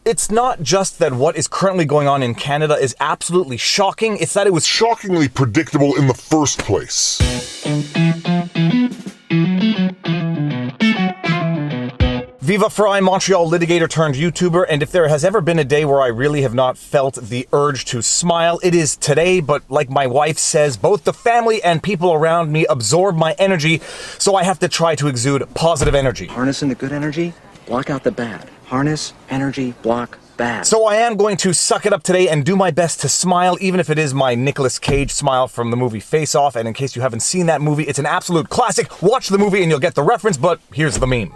It's not just that what is currently going on in Canada is absolutely shocking, it's that it was shockingly predictable in the first place. Viva Frei, Montreal litigator turned YouTuber, and if there has ever been a day where I really have not felt the urge to smile, it is today, but like my wife says, both the family and people around me absorb my energy, so I have to try to exude positive energy. Harnessing the good energy, block out the bad. Harness, energy, block, bad. So I am going to suck it up today and do my best to smile, even if it is my Nicolas Cage smile from the movie Face Off, and in case you haven't seen that movie, it's an absolute classic. Watch the movie and you'll get the reference, but here's the meme.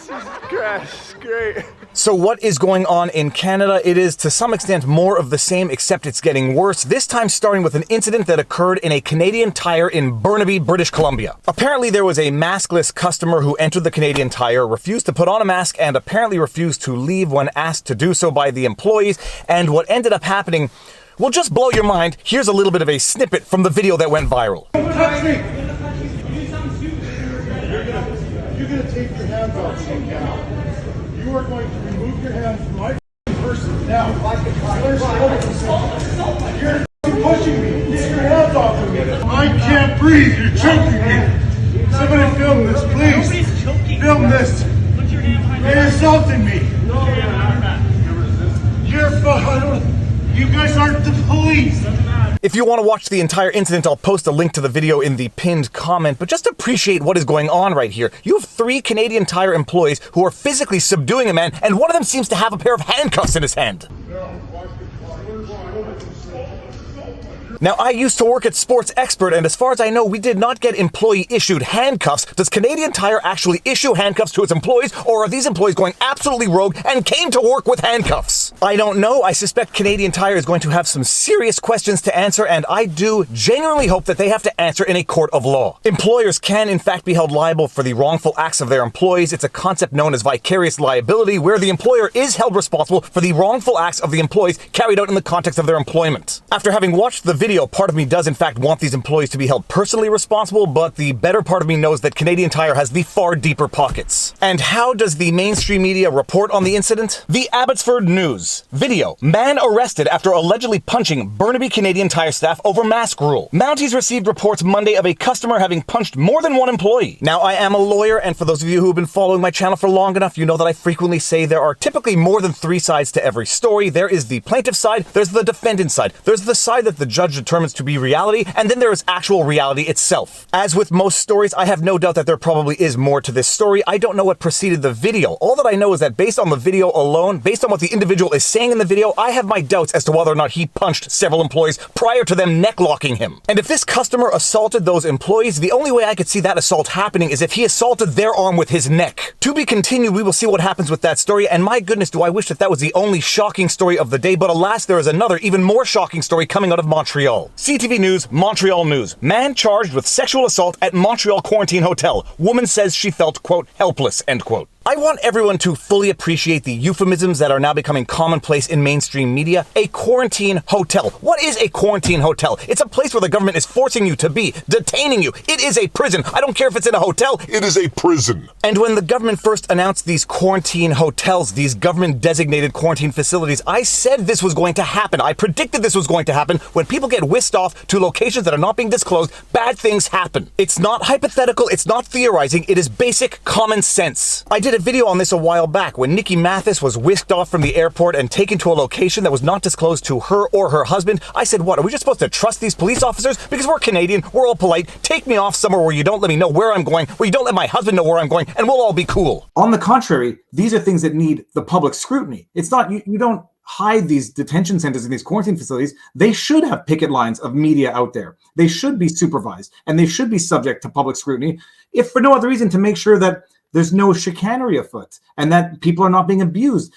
Jesus Christ, great. So what is going on in Canada? It is to some extent more of the same, except it's getting worse, this time starting with an incident that occurred in a Canadian Tire in Burnaby, British Columbia. Apparently there was a maskless customer who entered the Canadian Tire, refused to put on a mask, and apparently refused to leave when asked to do so by the employees, and what ended up happening will just blow your mind. Here's a little bit of a snippet from the video that went viral. Touch me! You're gonna take your hands off me now. You are going to remove your hands from my person now. You're pushing me. Get your hands off of me. I can't breathe. You're choking me. Somebody film this, please. Nobody's choking. Film this. Put your hand behind your You're back. assaulting me. Put your hand behind your back. You guys aren't the police. If you want to watch the entire incident, I'll post a link to the video in the pinned comment, but just appreciate what is going on right here. You have 3 Canadian Tire employees who are physically subduing a man, and one of them seems to have a pair of handcuffs in his hand. Now, I used to work at Sports Expert, and as far as I know, we did not get employee-issued handcuffs. Does Canadian Tire actually issue handcuffs to its employees, or are these employees going absolutely rogue and came to work with handcuffs? I don't know. I suspect Canadian Tire is going to have some serious questions to answer, and I do genuinely hope that they have to answer in a court of law. Employers can, in fact, be held liable for the wrongful acts of their employees. It's a concept known as vicarious liability, where the employer is held responsible for the wrongful acts of the employees carried out in the context of their employment. After having watched the video, part of me does in fact want these employees to be held personally responsible, but the better part of me knows that Canadian Tire has the far deeper pockets. And how does the mainstream media report on the incident? The Abbotsford News. Video. Man arrested after allegedly punching Burnaby Canadian Tire staff over mask rule. Mounties received reports Monday of a customer having punched more than one employee. Now, I am a lawyer, and for those of you who have been following my channel for long enough, you know that I frequently say there are typically more than 3 sides to every story. There is the plaintiff side, there's the defendant side, there's the side that the judge determines to be reality, and then there is actual reality itself. As with most stories, I have no doubt that there probably is more to this story. I don't know what preceded the video. All that I know is that based on the video alone, based on what the individual is saying in the video, I have my doubts as to whether or not he punched several employees prior to them neck-locking him. And if this customer assaulted those employees, the only way I could see that assault happening is if he assaulted their arm with his neck. To be continued, we will see what happens with that story, and my goodness, do I wish that that was the only shocking story of the day, but alas, there is another, even more shocking story coming out of Montreal. CTV News, Montreal News. Man charged with sexual assault at Montreal quarantine hotel. Woman says she felt, quote, helpless, end quote. I want everyone to fully appreciate the euphemisms that are now becoming commonplace in mainstream media. A quarantine hotel. What is a quarantine hotel? It's a place where the government is forcing you to be, detaining you. It is a prison. I don't care if it's in a hotel. It is a prison. And when the government first announced these quarantine hotels, these government-designated quarantine facilities, I said this was going to happen. I predicted this was going to happen. When people get whisked off to locations that are not being disclosed, bad things happen. It's not hypothetical. It's not theorizing. It is basic common sense. I did a video on this a while back when Nikki Mathis was whisked off from the airport and taken to a location that was not disclosed to her or her husband. I said, what, are we just supposed to trust these police officers? Because we're Canadian, we're all polite. Take me off somewhere where you don't let me know where I'm going, where you don't let my husband know where I'm going, and we'll all be cool. On the contrary, these are things that need the public scrutiny. It's not, you don't hide these detention centers and these quarantine facilities. They should have picket lines of media out there. They should be supervised, and they should be subject to public scrutiny, if for no other reason to make sure that there's no chicanery afoot and that people are not being abused.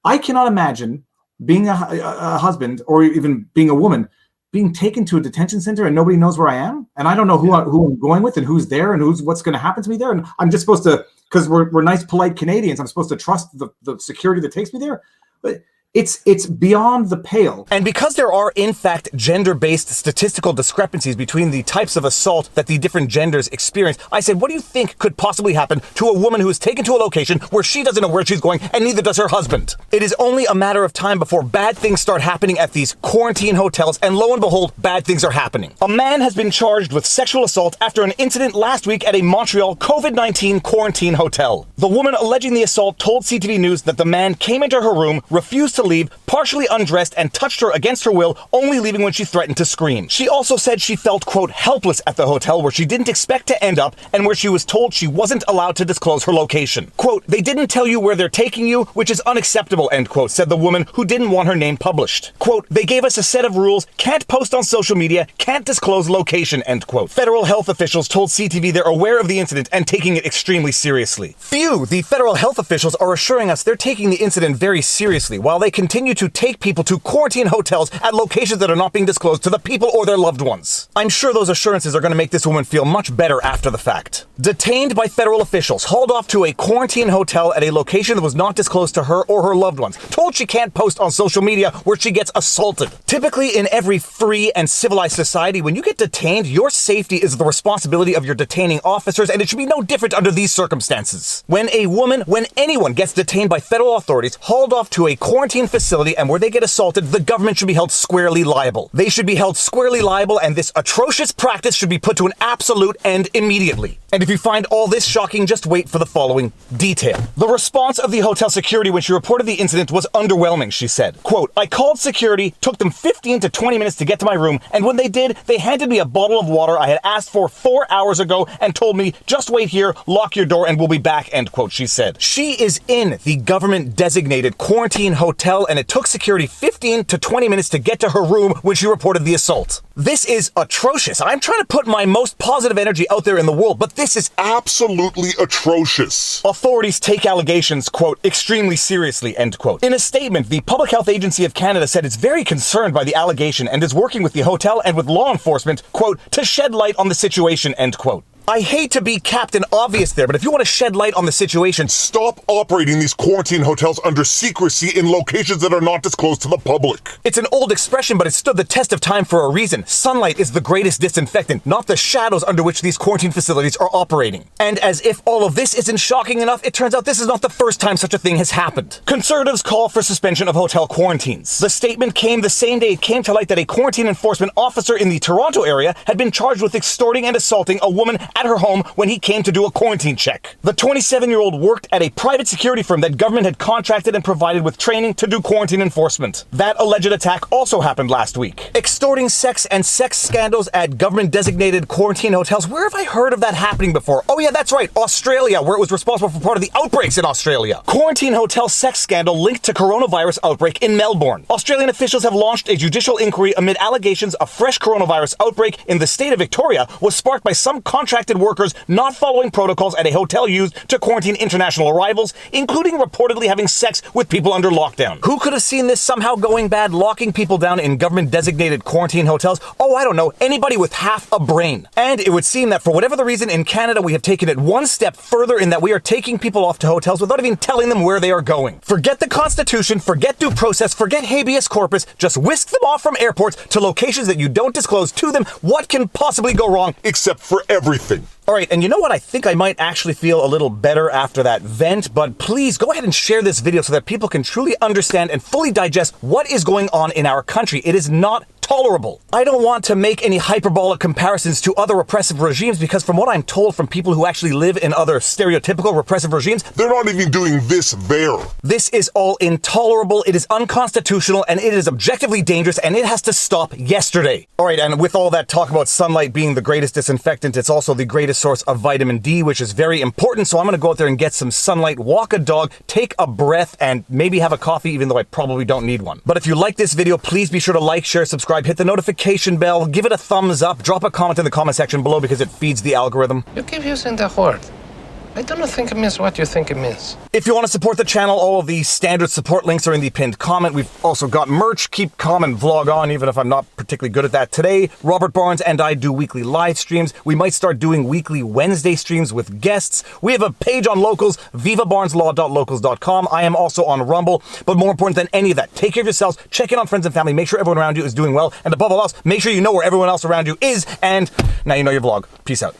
I cannot imagine being a husband or even being a woman being taken to a detention center and nobody knows where I am, and I don't know who I'm going with and who's there and what's going to happen to me there, and I'm just supposed to, because we're nice, polite Canadians, I'm supposed to trust the security that takes me there. But It's beyond the pale. And because there are, in fact, gender-based statistical discrepancies between the types of assault that the different genders experience, I said, what do you think could possibly happen to a woman who is taken to a location where she doesn't know where she's going and neither does her husband? It is only a matter of time before bad things start happening at these quarantine hotels, and lo and behold, bad things are happening. A man has been charged with sexual assault after an incident last week at a Montreal COVID-19 quarantine hotel. The woman alleging the assault told CTV News that the man came into her room, refused to leave, partially undressed, and touched her against her will, only leaving when she threatened to scream. She also said she felt, quote, helpless at the hotel where she didn't expect to end up and where she was told she wasn't allowed to disclose her location. Quote, they didn't tell you where they're taking you, which is unacceptable, end quote, said the woman who didn't want her name published. Quote, they gave us a set of rules, can't post on social media, can't disclose location, end quote. Federal health officials told CTV they're aware of the incident and taking it extremely seriously. Phew, the federal health officials are assuring us they're taking the incident very seriously while they continue to take people to quarantine hotels at locations that are not being disclosed to the people or their loved ones. I'm sure those assurances are going to make this woman feel much better after the fact. Detained by federal officials, hauled off to a quarantine hotel at a location that was not disclosed to her or her loved ones, told she can't post on social media where she gets assaulted. Typically, in every free and civilized society, when you get detained, your safety is the responsibility of your detaining officers, and it should be no different under these circumstances. When anyone gets detained by federal authorities, hauled off to a quarantine facility, and where they get assaulted, the government should be held squarely liable. They should be held squarely liable, and this atrocious practice should be put to an absolute end immediately. And if you find all this shocking, just wait for the following detail. The response of the hotel security when she reported the incident was underwhelming, she said. Quote, I called security, took them 15 to 20 minutes to get to my room, and when they did, they handed me a bottle of water I had asked for 4 hours ago and told me, just wait here, lock your door, and we'll be back, end quote, she said. She is in the government-designated quarantine hotel, and it took security 15 to 20 minutes to get to her room when she reported the assault. This is atrocious. I'm trying to put my most positive energy out there in the world, but this is absolutely atrocious. Authorities take allegations, quote, extremely seriously, end quote. In a statement, the Public Health Agency of Canada said it's very concerned by the allegation and is working with the hotel and with law enforcement, quote, to shed light on the situation, end quote. I hate to be Captain Obvious there, but if you want to shed light on the situation, stop operating these quarantine hotels under secrecy in locations that are not disclosed to the public. It's an old expression, but it stood the test of time for a reason. Sunlight is the greatest disinfectant, not the shadows under which these quarantine facilities are operating. And as if all of this isn't shocking enough, it turns out this is not the first time such a thing has happened. Conservatives call for suspension of hotel quarantines. The statement came the same day it came to light that a quarantine enforcement officer in the Toronto area had been charged with extorting and assaulting a woman at her home when he came to do a quarantine check. The 27-year-old worked at a private security firm that government had contracted and provided with training to do quarantine enforcement. That alleged attack also happened last week. Extorting sex and sex scandals at government-designated quarantine hotels. Where have I heard of that happening before? Oh yeah, that's right, Australia, where it was responsible for part of the outbreaks in Australia. Quarantine hotel sex scandal linked to coronavirus outbreak in Melbourne. Australian officials have launched a judicial inquiry amid allegations a fresh coronavirus outbreak in the state of Victoria was sparked by some contracted workers not following protocols at a hotel used to quarantine international arrivals, including reportedly having sex with people under lockdown. Who could have seen this somehow going bad, locking people down in government-designated quarantine hotels? Oh, I don't know, anybody with half a brain. And it would seem that for whatever the reason in Canada, we have taken it one step further in that we are taking people off to hotels without even telling them where they are going. Forget the Constitution, forget due process, forget habeas corpus, just whisk them off from airports to locations that you don't disclose to them. What can possibly go wrong? Except for everything. All right, and you know what? I think I might actually feel a little better after that vent, but please go ahead and share this video so that people can truly understand and fully digest what is going on in our country. It is not tolerable. I don't want to make any hyperbolic comparisons to other repressive regimes because from what I'm told from people who actually live in other stereotypical repressive regimes, they're not even doing this there. This is all intolerable, it is unconstitutional, and it is objectively dangerous, and it has to stop yesterday. All right, and with all that talk about sunlight being the greatest disinfectant, it's also the greatest source of vitamin D, which is very important, so I'm going to go out there and get some sunlight, walk a dog, take a breath, and maybe have a coffee, even though I probably don't need one. But if you like this video, please be sure to like, share, subscribe, hit the notification bell, give it a thumbs up, drop a comment in the comment section below because it feeds the algorithm. You keep using the word. I don't think it means what you think it means. If you want to support the channel, all of the standard support links are in the pinned comment. We've also got merch. Keep calm and vlog on, even if I'm not particularly good at that. Today, Robert Barnes and I do weekly live streams. We might start doing weekly Wednesday streams with guests. We have a page on Locals, vivabarneslaw.locals.com. I am also on Rumble. But more important than any of that, take care of yourselves, check in on friends and family, make sure everyone around you is doing well, and above all else, make sure you know where everyone else around you is, and now you know your vlog. Peace out.